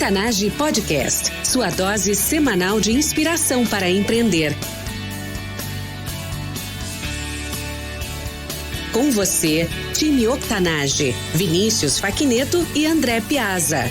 Octanage Podcast, sua dose semanal de inspiração para empreender. Com você, time Octanage, Vinícius Faquineto e André Piazza.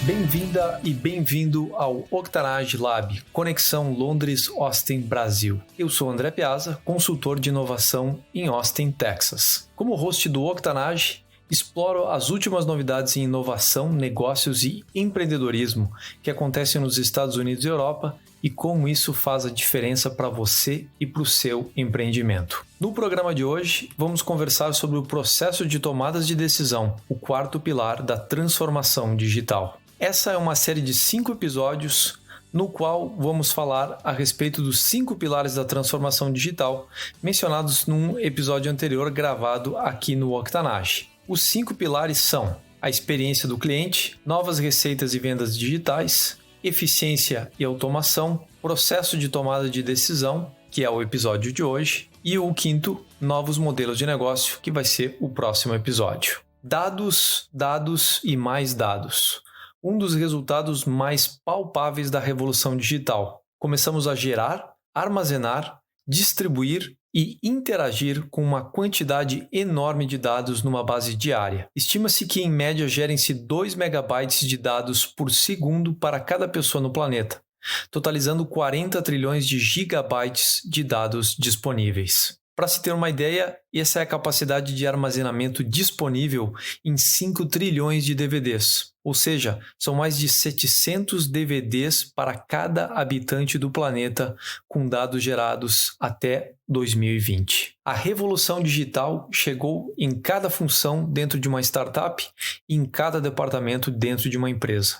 Bem-vinda e bem-vindo ao Octanage Lab, Conexão Londres-Austin, Brasil. Eu sou André Piazza, consultor de inovação em Austin, Texas. Como host do Octanage, exploro as últimas novidades em inovação, negócios e empreendedorismo que acontecem nos Estados Unidos e Europa e como isso faz a diferença para você e para o seu empreendimento. No programa de hoje, vamos conversar sobre o processo de tomadas de decisão, o quarto pilar da transformação digital. Essa é uma série de 5 episódios no qual vamos falar a respeito dos 5 pilares da transformação digital mencionados num episódio anterior gravado aqui no Octanage. Os 5 pilares são a experiência do cliente, novas receitas e vendas digitais, eficiência e automação, processo de tomada de decisão, que é o episódio de hoje, e o 5º, novos modelos de negócio, que vai ser o próximo episódio. Dados, dados e mais dados. Um dos resultados mais palpáveis da revolução digital. Começamos a gerar, armazenar, distribuir e interagir com uma quantidade enorme de dados numa base diária. Estima-se que, em média, gerem-se 2 megabytes de dados por segundo para cada pessoa no planeta, totalizando 40 trilhões de gigabytes de dados disponíveis. Para se ter uma ideia, essa é a capacidade de armazenamento disponível em 5 trilhões de DVDs, ou seja, são mais de 700 DVDs para cada habitante do planeta com dados gerados até 2020. A revolução digital chegou em cada função dentro de uma startup e em cada departamento dentro de uma empresa.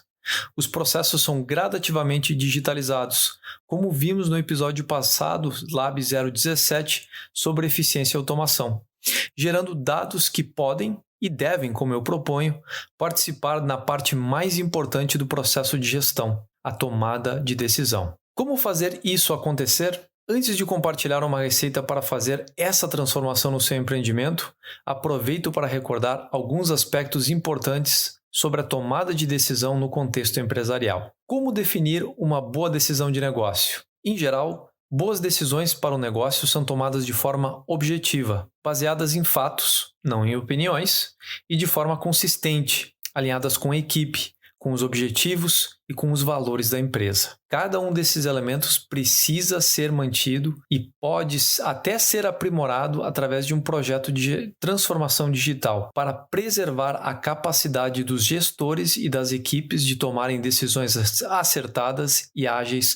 Os processos são gradativamente digitalizados, como vimos no episódio passado, Lab 017, sobre eficiência e automação, gerando dados que podem e devem, como eu proponho, participar na parte mais importante do processo de gestão, a tomada de decisão. Como fazer isso acontecer? Antes de compartilhar uma receita para fazer essa transformação no seu empreendimento, aproveito para recordar alguns aspectos importantes sobre a tomada de decisão no contexto empresarial. Como definir uma boa decisão de negócio? Em geral, boas decisões para o negócio são tomadas de forma objetiva, baseadas em fatos, não em opiniões, e de forma consistente, alinhadas com a equipe, com os objetivos e com os valores da empresa. Cada um desses elementos precisa ser mantido e pode até ser aprimorado através de um projeto de transformação digital para preservar a capacidade dos gestores e das equipes de tomarem decisões acertadas e ágeis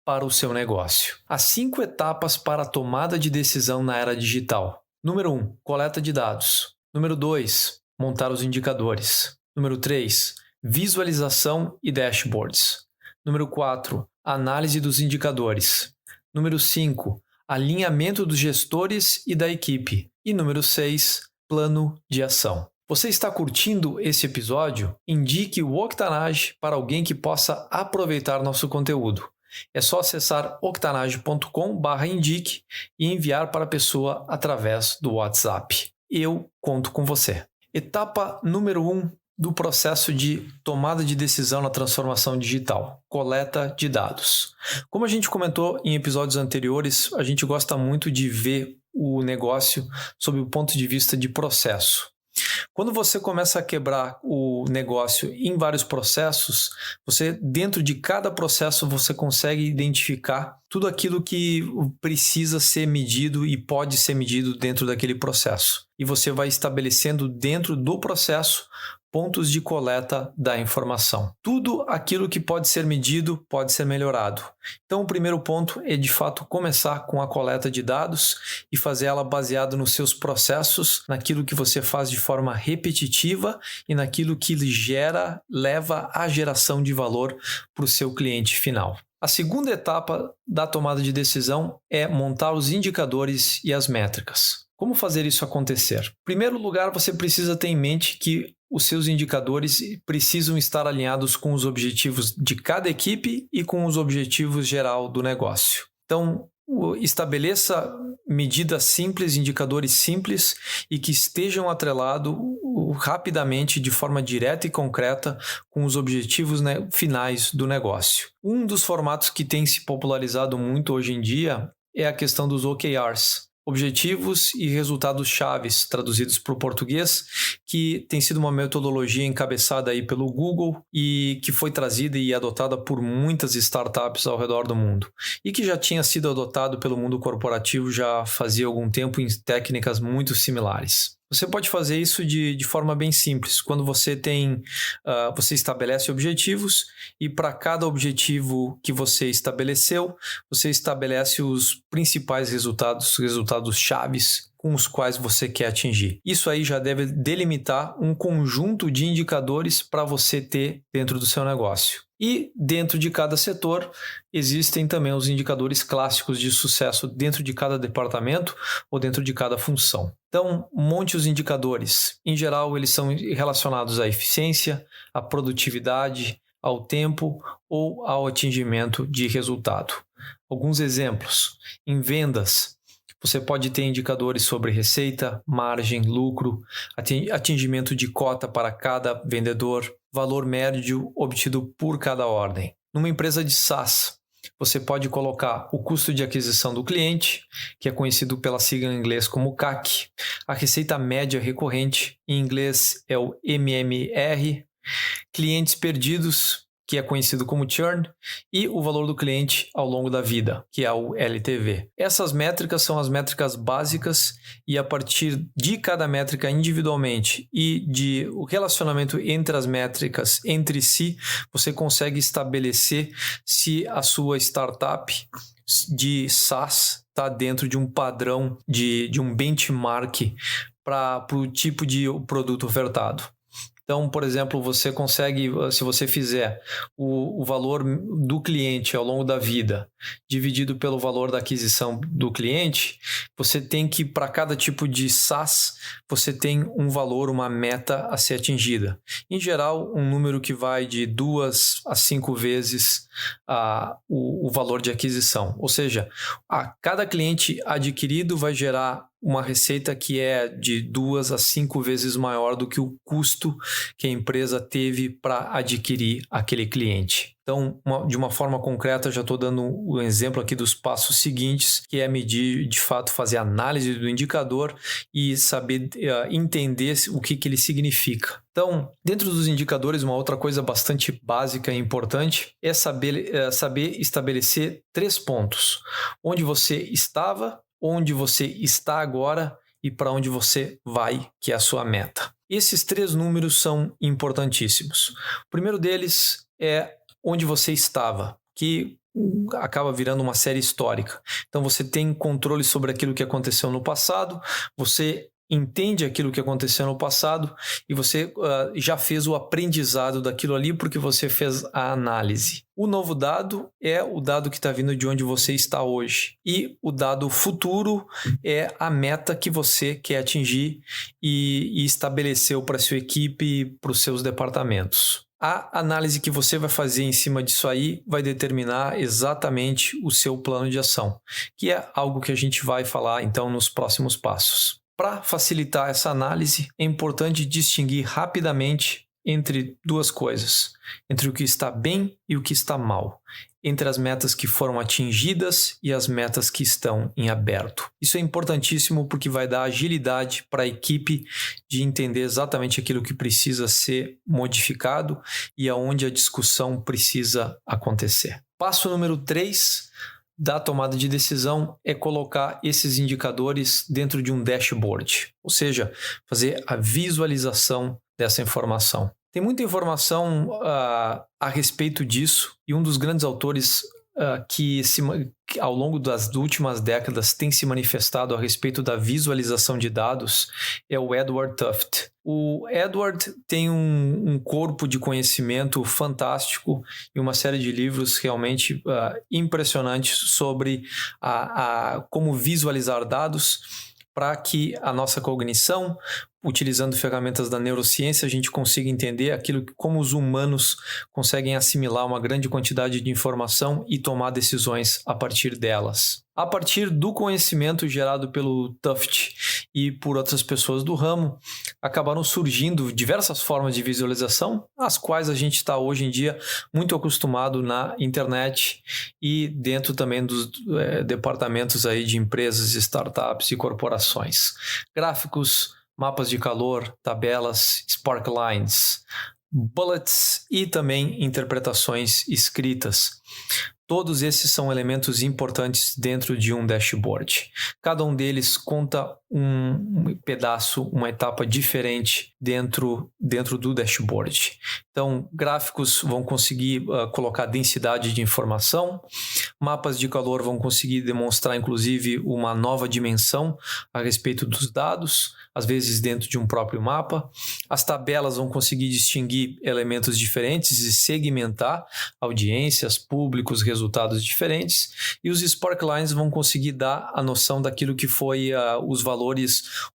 para o seu negócio. As 5 etapas para a tomada de decisão na era digital. Número 1, coleta de dados. Número 2, montar os indicadores. Número 3, visualização e dashboards. Número 4, análise dos indicadores. Número 5, alinhamento dos gestores e da equipe. E número 6, plano de ação. Você está curtindo esse episódio? Indique o Octanage para alguém que possa aproveitar nosso conteúdo. É só acessar octanage.com/indique e enviar para a pessoa através do WhatsApp. Eu conto com você. Etapa número 1 do processo de tomada de decisão na transformação digital, coleta de dados. Como a gente comentou em episódios anteriores, a gente gosta muito de ver o negócio sob o ponto de vista de processo. Quando você começa a quebrar o negócio em vários processos, dentro de cada processo, você consegue identificar tudo aquilo que precisa ser medido e pode ser medido dentro daquele processo. E você vai estabelecendo dentro do processo pontos de coleta da informação. Tudo aquilo que pode ser medido pode ser melhorado. Então, o primeiro ponto é, de fato, começar com a coleta de dados e fazer ela baseada nos seus processos, naquilo que você faz de forma repetitiva e naquilo que leva à geração de valor para o seu cliente final. A segunda etapa da tomada de decisão é montar os indicadores e as métricas. Como fazer isso acontecer? Em primeiro lugar, você precisa ter em mente que os seus indicadores precisam estar alinhados com os objetivos de cada equipe e com os objetivos geral do negócio. Então, estabeleça medidas simples, indicadores simples e que estejam atrelados rapidamente, de forma direta e concreta, com os objetivos, né, finais do negócio. Um dos formatos que tem se popularizado muito hoje em dia é a questão dos OKRs. Objetivos e resultados chaves, traduzidos para o português, que tem sido uma metodologia encabeçada aí pelo Google e que foi trazida e adotada por muitas startups ao redor do mundo e que já tinha sido adotado pelo mundo corporativo já fazia algum tempo em técnicas muito similares. Você pode fazer isso de forma bem simples. Quando você você estabelece objetivos e para cada objetivo que você estabeleceu, você estabelece os principais resultados chaves com os quais você quer atingir. Isso aí já deve delimitar um conjunto de indicadores para você ter dentro do seu negócio. E dentro de cada setor, existem também os indicadores clássicos de sucesso dentro de cada departamento ou dentro de cada função. Então, monte os indicadores. Em geral, eles são relacionados à eficiência, à produtividade, ao tempo ou ao atingimento de resultado. Alguns exemplos. Em vendas, você pode ter indicadores sobre receita, margem, lucro, atingimento de cota para cada vendedor, valor médio obtido por cada ordem. Numa empresa de SaaS, você pode colocar o custo de aquisição do cliente, que é conhecido pela sigla em inglês como CAC, a receita média recorrente, em inglês é o MMR, clientes perdidos, que é conhecido como churn, e o valor do cliente ao longo da vida, que é o LTV. Essas métricas são as métricas básicas e a partir de cada métrica individualmente e de o relacionamento entre as métricas entre si, você consegue estabelecer se a sua startup de SaaS está dentro de um padrão, de um benchmark para o tipo de produto ofertado. Então, por exemplo, você consegue, se você fizer o valor do cliente ao longo da vida dividido pelo valor da aquisição do cliente, você tem que, para cada tipo de SaaS, você tem um valor, uma meta a ser atingida. Em geral, um número que vai de 2 a 5 vezes o valor de aquisição. Ou seja, a cada cliente adquirido vai gerar uma receita que é de 2 a 5 vezes maior do que o custo que a empresa teve para adquirir aquele cliente. Então, de uma forma concreta, já estou dando um exemplo aqui dos passos seguintes, que é medir, de fato, fazer análise do indicador e saber entender o que ele significa. Então, dentro dos indicadores, uma outra coisa bastante básica e importante é saber estabelecer 3 pontos. Onde você estava, onde você está agora e para onde você vai, que é a sua meta. Esses 3 números são importantíssimos. O primeiro deles é onde você estava, que acaba virando uma série histórica. Então você tem controle sobre aquilo que aconteceu no passado, você entende aquilo que aconteceu no passado e você já fez o aprendizado daquilo ali porque você fez a análise. O novo dado é o dado que está vindo de onde você está hoje. E o dado futuro é a meta que você quer atingir e estabeleceu para a sua equipe e para os seus departamentos. A análise que você vai fazer em cima disso aí vai determinar exatamente o seu plano de ação, que é algo que a gente vai falar então nos próximos passos. Para facilitar essa análise, é importante distinguir rapidamente entre 2 coisas, entre o que está bem e o que está mal, entre as metas que foram atingidas e as metas que estão em aberto. Isso é importantíssimo porque vai dar agilidade para a equipe de entender exatamente aquilo que precisa ser modificado e aonde a discussão precisa acontecer. Passo número 3 da tomada de decisão é colocar esses indicadores dentro de um dashboard, ou seja, fazer a visualização dessa informação. Tem muita informação a respeito disso e um dos grandes autores que ao longo das últimas décadas tem se manifestado a respeito da visualização de dados é o Edward Tufte. O Edward tem um corpo de conhecimento fantástico e uma série de livros realmente impressionantes sobre como visualizar dados para que a nossa cognição utilizando ferramentas da neurociência, a gente consiga entender como os humanos conseguem assimilar uma grande quantidade de informação e tomar decisões a partir delas. A partir do conhecimento gerado pelo Tufte e por outras pessoas do ramo, acabaram surgindo diversas formas de visualização, às quais a gente está hoje em dia muito acostumado na internet e dentro também dos departamentos aí de empresas, startups e corporações. Gráficos, mapas de calor, tabelas, sparklines, bullets e também interpretações escritas. Todos esses são elementos importantes dentro de um dashboard. Cada um deles conta um pedaço, uma etapa diferente dentro do dashboard. Então, gráficos vão conseguir colocar densidade de informação, mapas de calor vão conseguir demonstrar, inclusive, uma nova dimensão a respeito dos dados, às vezes dentro de um próprio mapa. As tabelas vão conseguir distinguir elementos diferentes e segmentar audiências, públicos, resultados diferentes. E os sparklines vão conseguir dar a noção daquilo que foi os valores,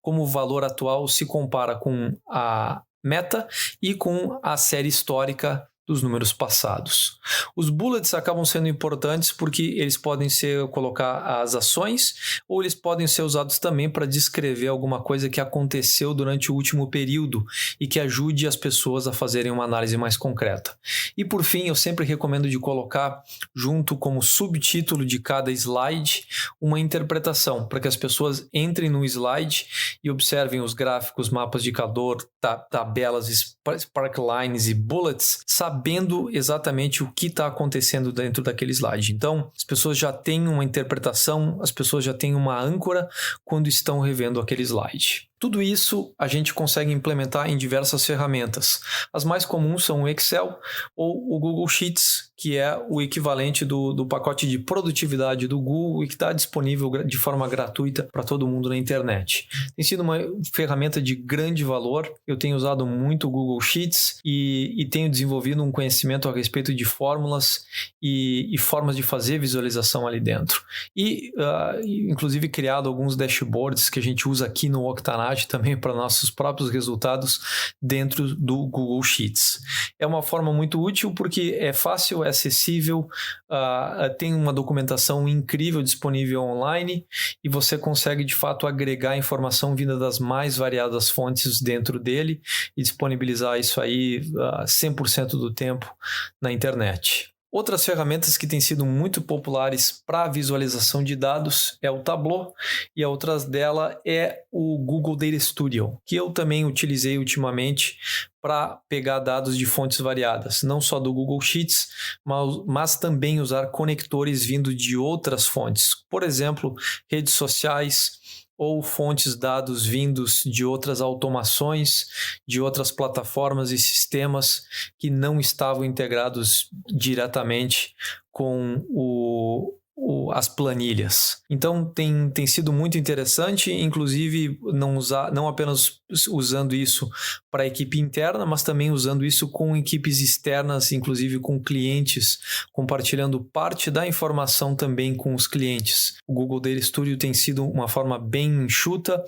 como o valor atual se compara com a meta e com a série histórica dos números passados. Os bullets acabam sendo importantes porque eles podem colocar as ações ou eles podem ser usados também para descrever alguma coisa que aconteceu durante o último período e que ajude as pessoas a fazerem uma análise mais concreta. E por fim, eu sempre recomendo de colocar junto como subtítulo de cada slide uma interpretação, para que as pessoas entrem no slide e observem os gráficos, mapas de calor, tabelas, sparklines e bullets, sabendo exatamente o que está acontecendo dentro daquele slide. Então, as pessoas já têm uma interpretação, as pessoas já têm uma âncora quando estão revendo aquele slide. Tudo isso a gente consegue implementar em diversas ferramentas. As mais comuns são o Excel ou o Google Sheets, que é o equivalente do pacote de produtividade do Google e que está disponível de forma gratuita para todo mundo na internet. Tem sido uma ferramenta de grande valor. Eu tenho usado muito o Google Sheets e tenho desenvolvido um conhecimento a respeito de fórmulas e formas de fazer visualização ali dentro. E, inclusive, criado alguns dashboards que a gente usa aqui no Octanage também para nossos próprios resultados dentro do Google Sheets. É uma forma muito útil porque é fácil, é acessível, tem uma documentação incrível disponível online e você consegue de fato agregar informação vinda das mais variadas fontes dentro dele e disponibilizar isso aí 100% do tempo na internet. Outras ferramentas que têm sido muito populares para visualização de dados é o Tableau e a outra dela é o Google Data Studio, que eu também utilizei ultimamente para pegar dados de fontes variadas, não só do Google Sheets, mas também usar conectores vindo de outras fontes, por exemplo, redes sociais, ou fontes dados vindos de outras automações, de outras plataformas e sistemas que não estavam integrados diretamente com as planilhas. Então tem sido muito interessante, inclusive não apenas usando isso para a equipe interna, mas também usando isso com equipes externas, inclusive com clientes, compartilhando parte da informação também com os clientes. O Google Data Studio tem sido uma forma bem enxuta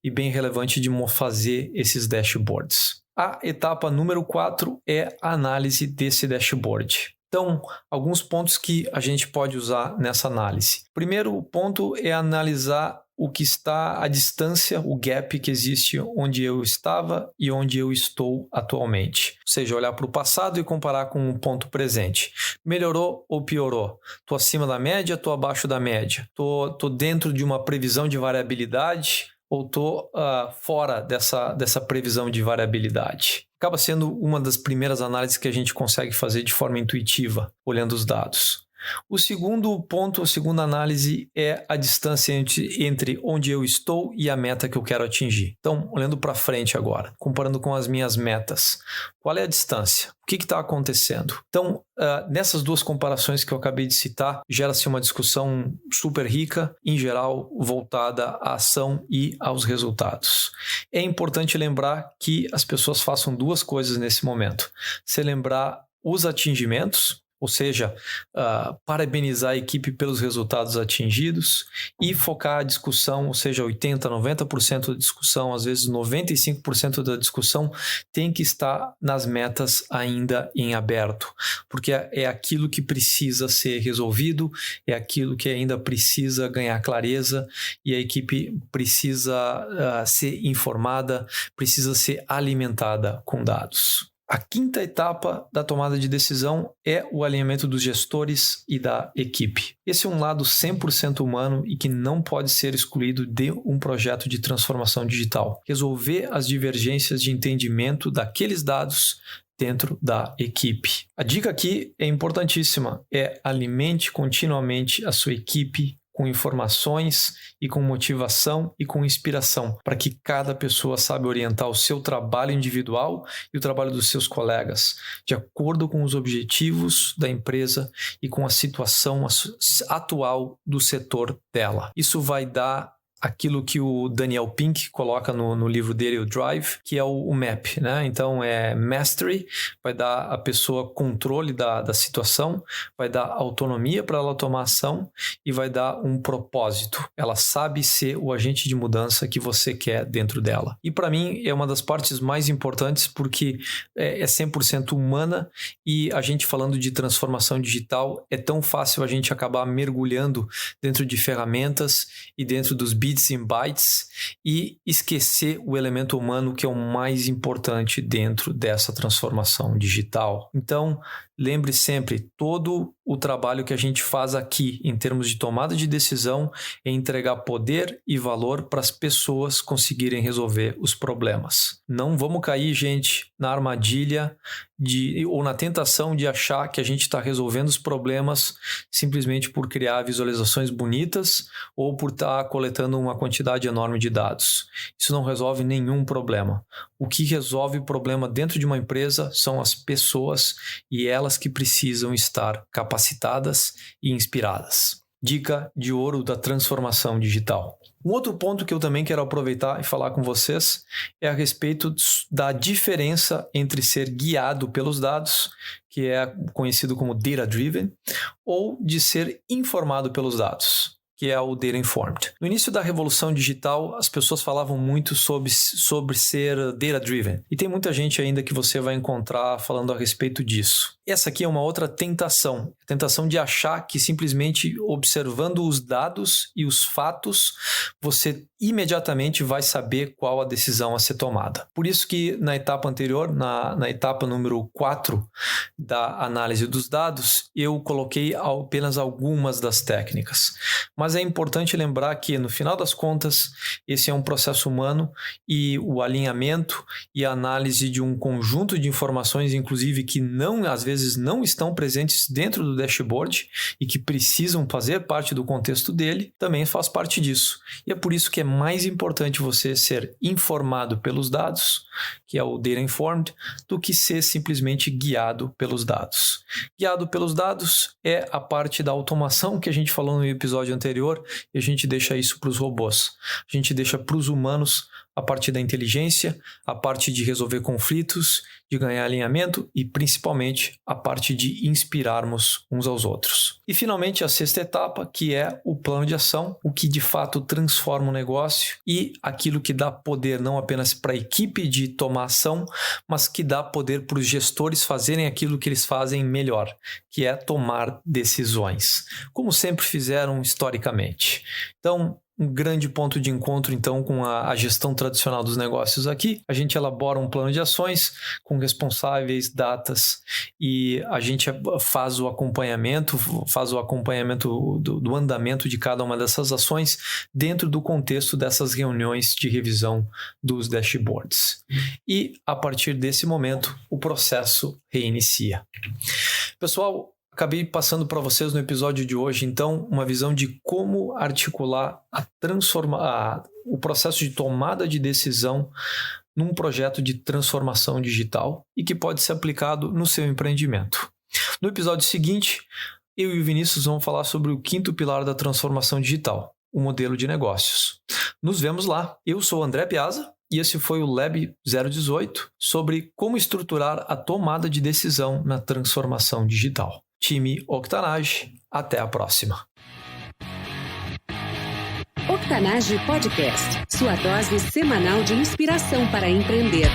e bem relevante de fazer esses dashboards. A etapa número 4 é a análise desse dashboard. Então, alguns pontos que a gente pode usar nessa análise. Primeiro ponto é analisar o que está à distância, o gap que existe onde eu estava e onde eu estou atualmente. Ou seja, olhar para o passado e comparar com o ponto presente. Melhorou ou piorou? Estou acima da média, estou abaixo da média? Estou dentro de uma previsão de variabilidade ou estou fora dessa previsão de variabilidade? Acaba sendo uma das primeiras análises que a gente consegue fazer de forma intuitiva, olhando os dados. O segundo ponto, a segunda análise é a distância entre onde eu estou e a meta que eu quero atingir. Então, olhando para frente agora, comparando com as minhas metas, qual é a distância? O que está acontecendo? Então, nessas duas comparações que eu acabei de citar, gera-se uma discussão super rica, em geral voltada à ação e aos resultados. É importante lembrar que as pessoas façam duas coisas nesse momento. Se lembrar os atingimentos, ou seja, parabenizar a equipe pelos resultados atingidos e focar a discussão, ou seja, 80%, 90% da discussão, às vezes 95% da discussão tem que estar nas metas ainda em aberto, porque é aquilo que precisa ser resolvido, é aquilo que ainda precisa ganhar clareza e a equipe precisa ser informada, precisa ser alimentada com dados. A quinta etapa da tomada de decisão é o alinhamento dos gestores e da equipe. Esse é um lado 100% humano e que não pode ser excluído de um projeto de transformação digital. Resolver as divergências de entendimento daqueles dados dentro da equipe. A dica aqui é importantíssima, alimente continuamente a sua equipe com informações e com motivação e com inspiração, para que cada pessoa saiba orientar o seu trabalho individual e o trabalho dos seus colegas, de acordo com os objetivos da empresa e com a situação atual do setor dela. Isso vai dar aquilo que o Daniel Pink coloca no livro dele, o Drive, que é o MAP, né? Então é Mastery, vai dar a pessoa controle da situação, vai dar autonomia para ela tomar ação e vai dar um propósito. Ela sabe ser o agente de mudança que você quer dentro dela. E para mim é uma das partes mais importantes porque é 100% humana e a gente falando de transformação digital, é tão fácil a gente acabar mergulhando dentro de ferramentas e dentro dos bits and bytes e esquecer o elemento humano que é o mais importante dentro dessa transformação digital. Então, lembre sempre, todo o trabalho que a gente faz aqui em termos de tomada de decisão é entregar poder e valor para as pessoas conseguirem resolver os problemas. Não vamos cair, gente, na armadilha ou na tentação de achar que a gente está resolvendo os problemas simplesmente por criar visualizações bonitas ou por estar coletando uma quantidade enorme de dados. Isso não resolve nenhum problema. O que resolve o problema dentro de uma empresa são as pessoas e elas que precisam estar capacitadas e inspiradas. Dica de ouro da transformação digital. Um outro ponto que eu também quero aproveitar e falar com vocês é a respeito da diferença entre ser guiado pelos dados, que é conhecido como data driven, ou de ser informado pelos dados, que é o Data Informed. No início da revolução digital, as pessoas falavam muito sobre ser data-driven. E tem muita gente ainda que você vai encontrar falando a respeito disso. Essa aqui é uma outra tentação. A tentação de achar que simplesmente observando os dados e os fatos, você imediatamente vai saber qual a decisão a ser tomada. Por isso que na etapa anterior, na etapa número 4 da análise dos dados, eu coloquei apenas algumas das técnicas. Mas é importante lembrar que, no final das contas, esse é um processo humano e o alinhamento e a análise de um conjunto de informações, inclusive, que às vezes não estão presentes dentro do dashboard e que precisam fazer parte do contexto dele, também faz parte disso. E é por isso que é mais importante você ser informado pelos dados, que é o Data Informed, do que ser simplesmente guiado pelos dados. Guiado pelos dados é a parte da automação que a gente falou no episódio anterior e a gente deixa isso para os robôs. A gente deixa para os humanos a parte da inteligência, a parte de resolver conflitos, de ganhar alinhamento e principalmente a parte de inspirarmos uns aos outros. E finalmente a sexta etapa, que é o plano de ação, o que de fato transforma o negócio e aquilo que dá poder não apenas para a equipe de tomar ação, mas que dá poder para os gestores fazerem aquilo que eles fazem melhor, que é tomar decisões, como sempre fizeram historicamente. Então, um grande ponto de encontro, então, com a gestão tradicional dos negócios aqui. A gente elabora um plano de ações com responsáveis, datas, e a gente faz o acompanhamento do andamento de cada uma dessas ações dentro do contexto dessas reuniões de revisão dos dashboards. E, a partir desse momento, o processo reinicia. Pessoal, acabei passando para vocês no episódio de hoje, então, uma visão de como articular o processo de tomada de decisão num projeto de transformação digital e que pode ser aplicado no seu empreendimento. No episódio seguinte, eu e o Vinícius vamos falar sobre o quinto pilar da transformação digital, o modelo de negócios. Nos vemos lá. Eu sou o André Piazza e esse foi o Lab 018 sobre como estruturar a tomada de decisão na transformação digital. time Octanage. Até a próxima. Octanage Podcast, sua dose semanal de inspiração para empreender.